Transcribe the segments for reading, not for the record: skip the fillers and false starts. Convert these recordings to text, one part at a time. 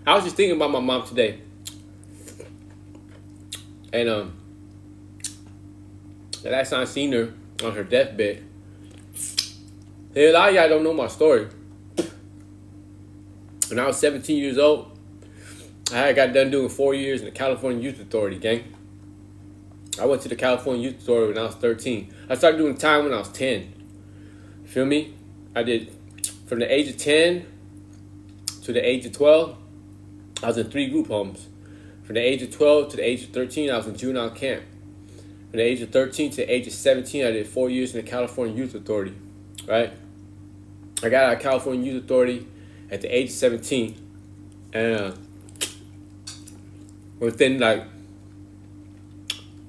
I was just thinking about my mom today, and the last time I seen her on her deathbed. Hey, a lot of y'all don't know my story. When I was 17 years old, I got done doing 4 years in the California Youth Authority, gang. I went to the California Youth Authority when I was 13. I started doing time when I was 10. Feel me? I did from the age of 10 to the age of 12. I was in 3 group homes. From the age of 12 to the age of 13, I was in juvenile camp. From the age of 13 to the age of 17, I did 4 years in the California Youth Authority, right? I got out of California Youth Authority at the age of 17. And within like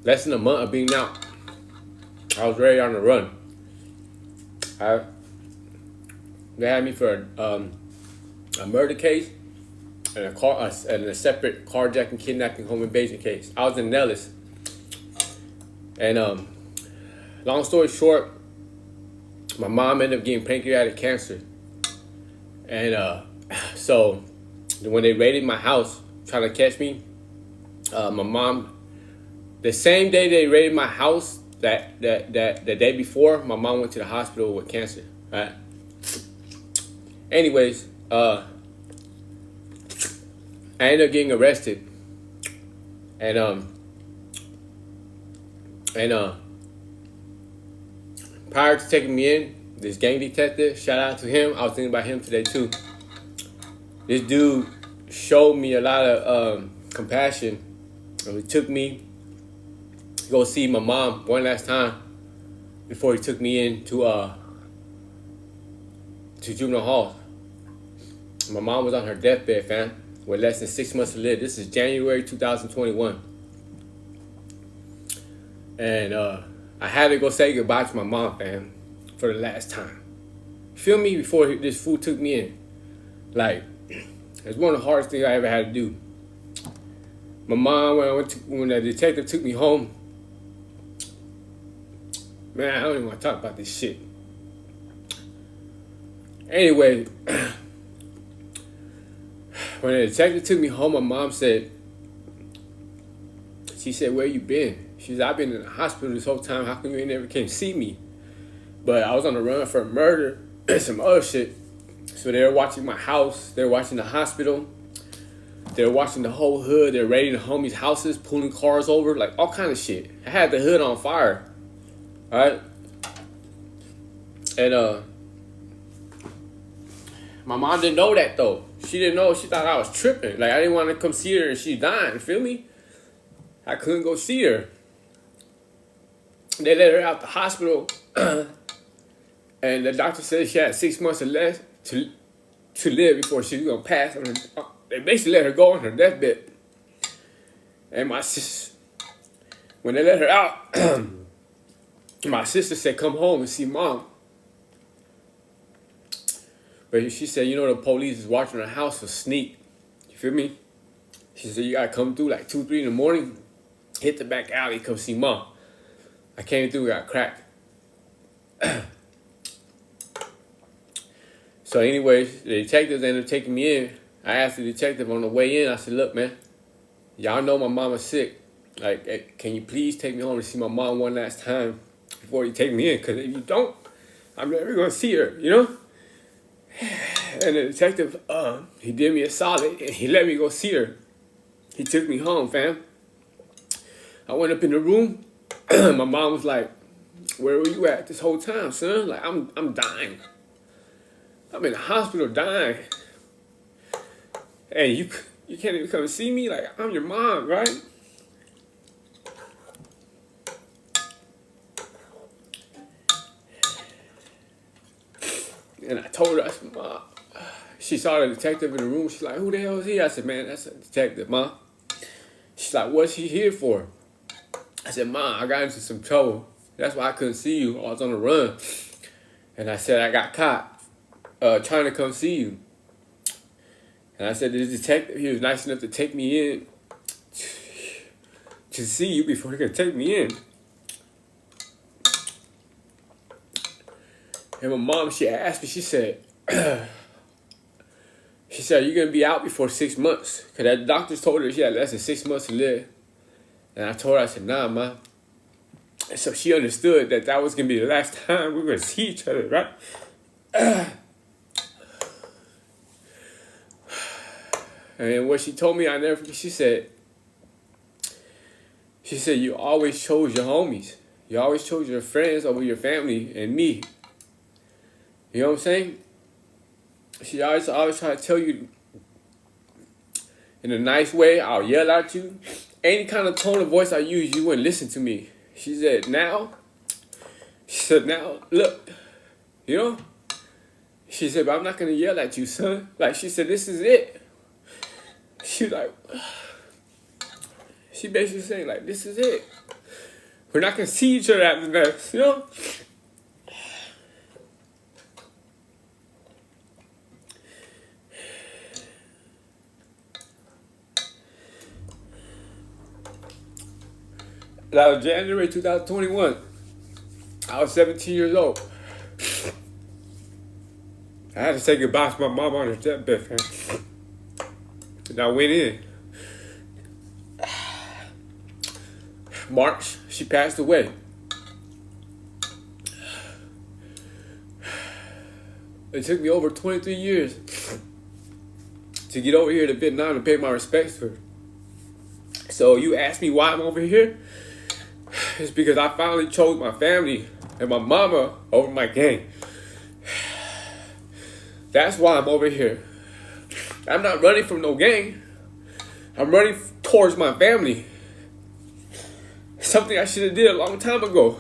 less than a month of being out, I was ready on the run. They had me for a murder case and a separate carjacking, kidnapping, home invasion case. I was in Nellis. And long story short, my mom ended up getting pancreatic cancer. And so when they raided my house trying to catch me, my mom, the same day they raided my house, that the day before, my mom went to the hospital with cancer, right? Anyways, I ended up getting arrested. And prior to taking me in, this gang detective, shout out to him. I was thinking about him today too. This dude showed me a lot of compassion. And he took me to go see my mom one last time before he took me in to juvenile hall. My mom was on her deathbed, fam, with less than 6 months to live. This is January 2021. And I had to go say goodbye to my mom, fam, for the last time. Feel me? Before this fool took me in. Like, it's one of the hardest things I ever had to do. My mom, when the detective took me home, man, I don't even want to talk about this shit. Anyway, when the detective took me home, my mom said, she said, "Where you been?" She said, "I've been in the hospital this whole time. How come you ain't never came see me?" But I was on the run for murder and some other shit. So they were watching my house. They were watching the hospital. They were watching the whole hood. They were raiding the homies' houses, pulling cars over, like all kind of shit. I had the hood on fire. All right? And my mom didn't know that, though. She didn't know. She thought I was tripping. Like, I didn't want to come see her and she's dying. You feel me? I couldn't go see her. They let her out the hospital. And the doctor said she had 6 months or less to live before she was going to pass. They basically let her go on her deathbed. And my sister, when they let her out, my sister said, "Come home and see mom." But she said, the police is watching her house for sneak. You feel me? She said, "You got to come through like 2, 3 in the morning, hit the back alley, come see mom." I came through, got cracked. So anyways, the detectives ended up taking me in. I asked the detective on the way in, I said, "Look, man, y'all know my mama's sick. Like, hey, can you please take me home to see my mom one last time before you take me in? Because if you don't, I'm never going to see her, And the detective, he did me a solid, and he let me go see her. He took me home, fam. I went up in the room. My mom was like, "Where were you at this whole time, son?" Like, I'm dying. I'm in the hospital dying. "Hey, you can't even come see me? Like, I'm your mom, right?" And I told her, I said, "Mom." She saw the detective in the room. She's like, "Who the hell is he?" I said, "Man, that's a detective, Mom." She's like, "What's he here for?" I said, "Mom, I got into some trouble. That's why I couldn't see you. I was on the run." And I said, "I got caught trying to come see you." And I said, "This detective, he was nice enough to take me in to see you before he could take me in." And my mom, she asked me, she said, She said, "You're gonna be out before 6 months." Cause that doctors told her she had less than 6 months to live. And I told her, I said, "Nah, ma." And so she understood that that was gonna be the last time we were gonna see each other, right? And what she told me, I never forget. She said, "You always chose your homies. You always chose your friends over your family and me." You know what I'm saying? She always try to tell you in a nice way. I'll yell at you. Any kind of tone of voice I use, you wouldn't listen to me. She said, now, look, you know? She said, "But I'm not going to yell at you, son." Like, she said, "This is it." She was like, she basically saying, like, "This is it. We're not going to see each other after this," you know? That was January 2021. I was 17 years old. I had to say goodbye to my mom on her deathbed, man. And I went in. March, she passed away. It took me over 23 years to get over here to Vietnam to pay my respects to her. So you ask me why I'm over here? It's because I finally chose my family and my mama over my gang. That's why I'm over here. I'm not running from no gang. I'm running towards my family. Something I should have did a long time ago.